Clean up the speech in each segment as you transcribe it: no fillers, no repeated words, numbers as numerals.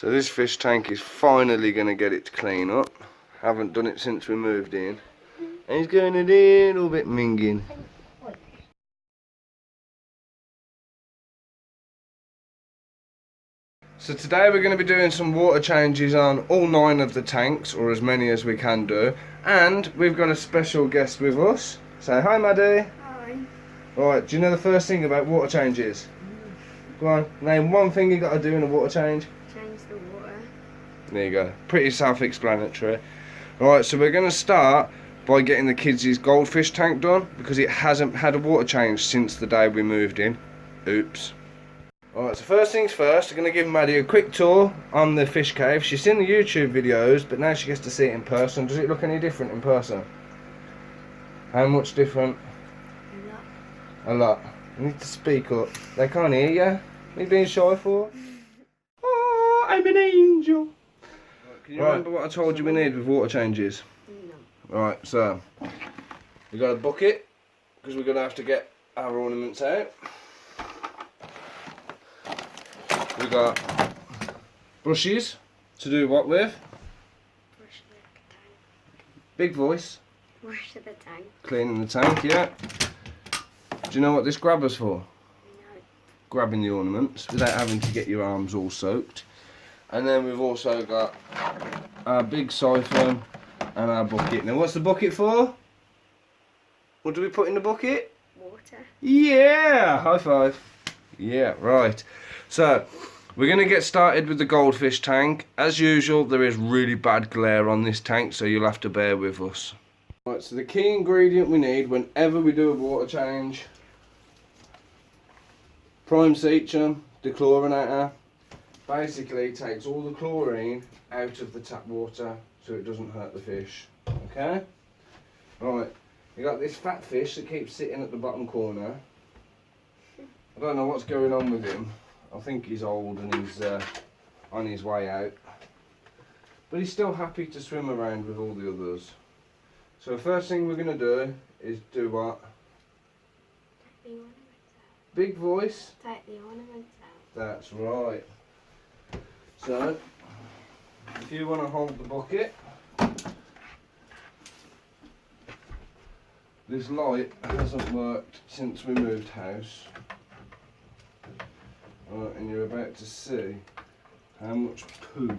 So this fish tank is finally going to get it to clean up. Haven't done it since we moved in. And he's going a little bit minging. So today we're going to be doing some water changes on all 9 of the tanks, or as many as we can do. And we've got a special guest with us. Say hi, Maddie. Hi. Right, do you know the first thing about water changes? Go on, name one thing you got to do in a water change. Change the water. There you go, pretty self-explanatory. Alright, so we're going to start by getting the kids' goldfish tank done, because it hasn't had a water change since the day we moved in. Oops. Alright, so first things first, I'm going to give Maddie a quick tour on the fish cave. She's seen the YouTube videos, but now she gets to see it in person. Does it look any different in person? How much different? A lot. A lot. You need to speak up. They can't hear you. What are you being shy for? Oh, I'm an angel. Right, can you remember what I told you we need with water changes? No. Right, so we got a bucket, because we're going to have to get our ornaments out. We got brushes to do what with? Brush the tank. Big voice. Brush the tank. Cleaning the tank, yeah. Do you know what this grabber's for? No. Grabbing the ornaments without having to get your arms all soaked. And then we've also got our big siphon and our bucket. Now what's the bucket for? What do we put in the bucket? Water. Yeah! High five. Yeah, right. So, we're going to get started with the goldfish tank. As usual, there is really bad glare on this tank, so you'll have to bear with us. Right, so the key ingredient we need whenever we do a water change: prime cetrum, dechlorinator. Basically takes all the chlorine out of the tap water so it doesn't hurt the fish. Okay? Right, you got this fat fish that keeps sitting at the bottom corner. I don't know what's going on with him. I think he's old and he's on his way out. But he's still happy to swim around with all the others. So the first thing we're going to do is do what? Take the ornaments out. Big voice? Take the ornaments out. That's right. So, if you want to hold the bucket, this light hasn't worked since we moved house. And you're about to see how much poo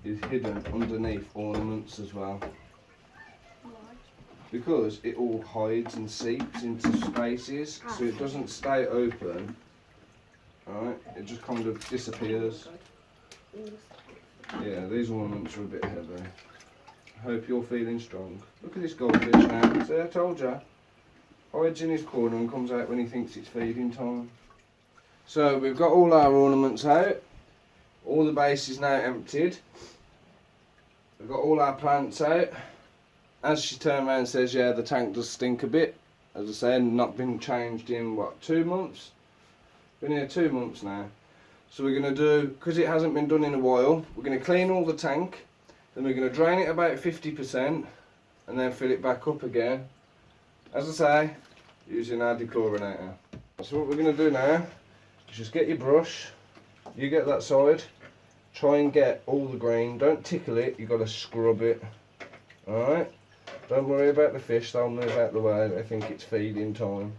is hidden underneath ornaments as well. Why? Because it all hides and seeps into spaces, so it doesn't stay open. Alright, it just kind of disappears. Yeah, these ornaments are a bit heavy. I hope you're feeling strong. Look at this goldfish now. See, I told you. Hides in his corner and comes out when he thinks it's feeding time. So we've got all our ornaments out. All the base is now emptied. We've got all our plants out. As she turned around and says, yeah, the tank does stink a bit. As I said, not been changed in, what, 2 months? Been here 2 months now. So we're going to do, because it hasn't been done in a while, we're going to clean all the tank. Then we're going to drain it about 50% and then fill it back up again. As I say, using our dechlorinator. So what we're going to do now, just get your brush, you get that side, try and get all the green, don't tickle it, you've got to scrub it, alright? Don't worry about the fish, they'll move out the way, they think it's feeding time.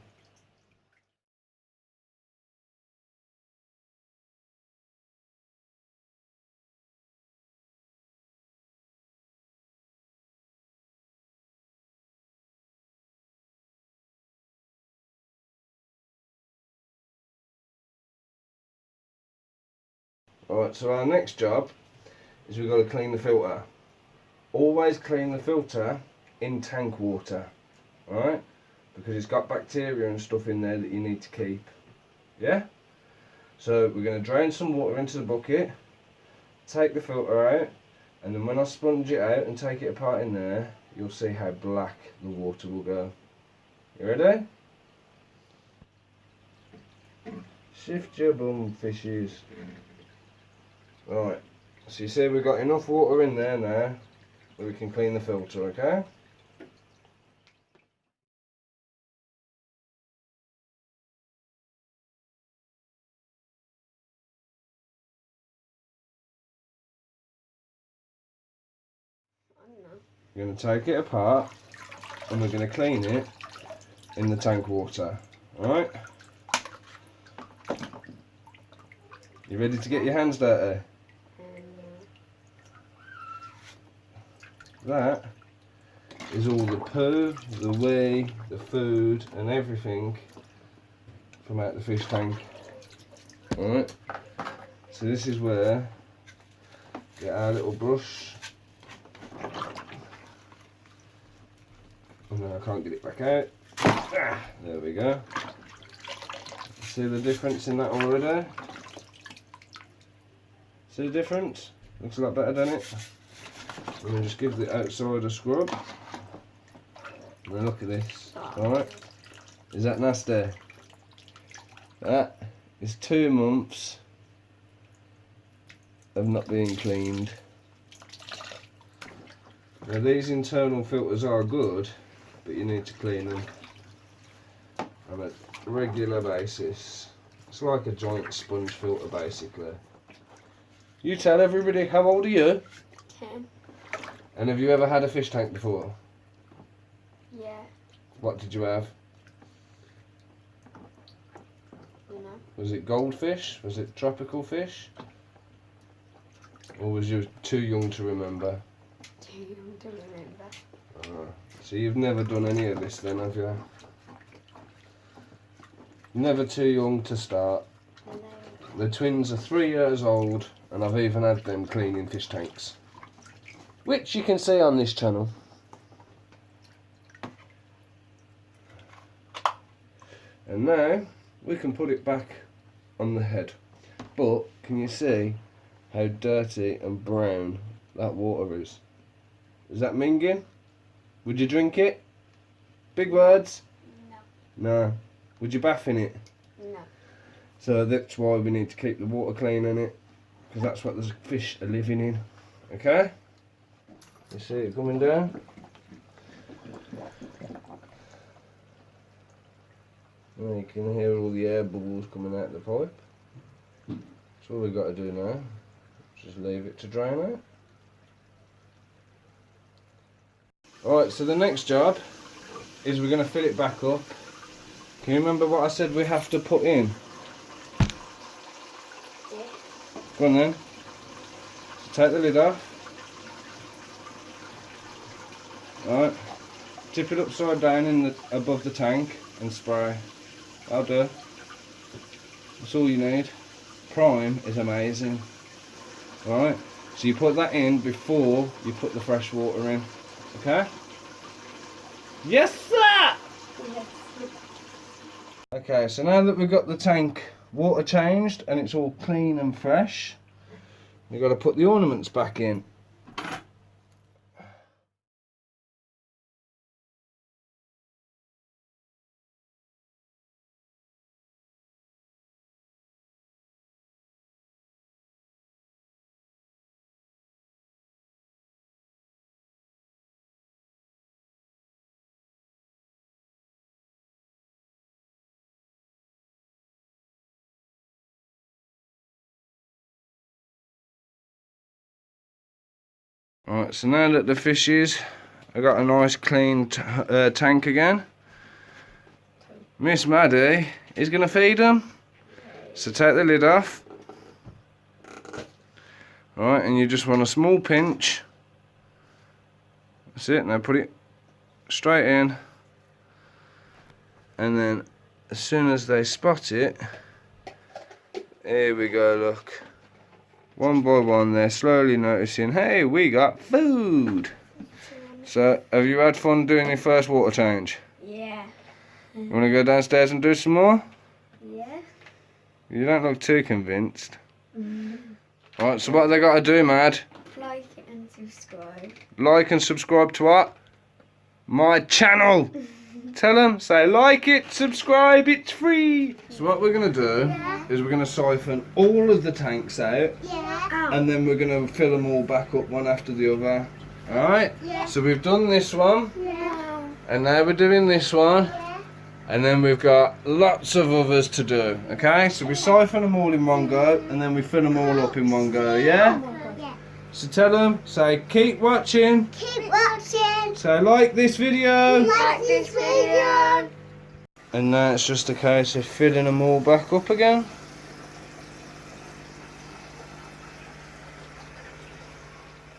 Alright, so our next job is we've got to clean the filter. Always clean the filter in tank water, alright? Because it's got bacteria and stuff in there that you need to keep. Yeah? So we're going to drain some water into the bucket, take the filter out, and then when I sponge it out and take it apart in there, you'll see how black the water will go. You ready? Shift your bum, fishes. Right, so you see we've got enough water in there now that we can clean the filter, okay? We're going to take it apart and we're going to clean it in the tank water. Alright? You ready to get your hands dirty? That is all the poo, the wee, the food and everything from out the fish tank. Alright? So this is where we get our little brush. Oh no, I can't get it back out. Ah, there we go. See the difference in that already? See the difference? Looks a lot better, doesn't it? I'm going to just give the outside a scrub. Now look at this. Alright? Is that nasty? That is 2 months of not being cleaned. Now these internal filters are good, but you need to clean them on a regular basis. It's like a giant sponge filter basically. You tell everybody, how old are you? 10. And have you ever had a fish tank before? Yeah. What did you have? You know. Was it goldfish? Was it tropical fish? Or was you too young to remember? Too young to remember. So you've never done any of this then, have you? Never too young to start. No. The twins are 3 years old and I've even had them cleaning fish tanks. Which you can see on this channel. And now we can put it back on the head. But can you see how dirty and brown that water is? Is that minging? Would you drink it? Big words? No. No. Would you bath in it? No. So that's why we need to keep the water clean in it, because that's what the fish are living in. Okay? You see it coming down? Well, you can hear all the air bubbles coming out the pipe. That's all we've got to do now. Just leave it to drain out. Alright, so the next job is we're going to fill it back up. Can you remember what I said we have to put in? Yeah. Go on then. So take the lid off. Alright. Tip it upside down in the above the tank and spray. That'll do. That's all you need. Prime is amazing. Alright. So you put that in before you put the fresh water in. Okay? Yes, sir! Yes. Okay, so now that we've got the tank water changed and it's all clean and fresh, we've got to put the ornaments back in. Alright, so now that the fish is, I've got a nice clean tank again. Miss Maddie is going to feed them. So take the lid off. Alright, and you just want a small pinch. That's it, now put it straight in. And then as soon as they spot it, here we go, look. One by one they're slowly noticing, hey, we got food. So, have you had fun doing your first water change? Yeah. You want to go downstairs and do some more? Yeah. You don't look too convinced. Alright, so what have they got to do, Mad? Like and subscribe. Like and subscribe to what? My channel! Tell them, say like it, subscribe, it's free! So what we're going to do is we're going to siphon all of the tanks out. And then we're going to fill them all back up one after the other. Alright? So we've done this one. And now we're doing this one. And then we've got lots of others to do. Okay? So we siphon them all in one go. And then we fill them all up in one go. Yeah? So tell them, say keep watching. Keep watching. Say like this video. Like this video. And now it's just a case of filling them all back up again.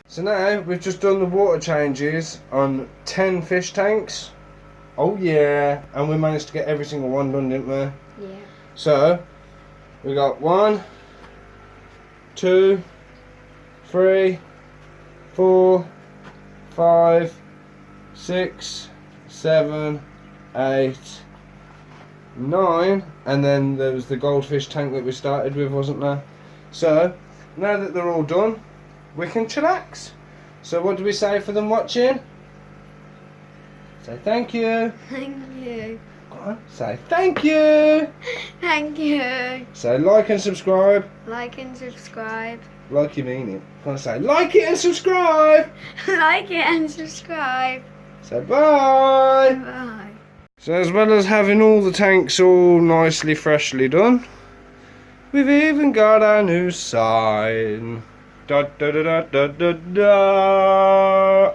So now we've just done the water changes on 10 fish tanks. Oh yeah, and we managed to get every single one done, didn't we? Yeah. So we got 1, 2, 3, 4, 5, 6, 7, 8, 9, and then there was the goldfish tank that we started with, wasn't there? So now that they're all done, we can chillax. So what do we say for them watching? Say thank you. Thank you. Go on, say thank you. Thank you. Say like and subscribe. Like and subscribe. Like you mean it. Go on, say like it and subscribe. Like it and subscribe. Say bye. Bye. So as well as having all the tanks all nicely freshly done, we've even got our new sign. Da da da da da da da.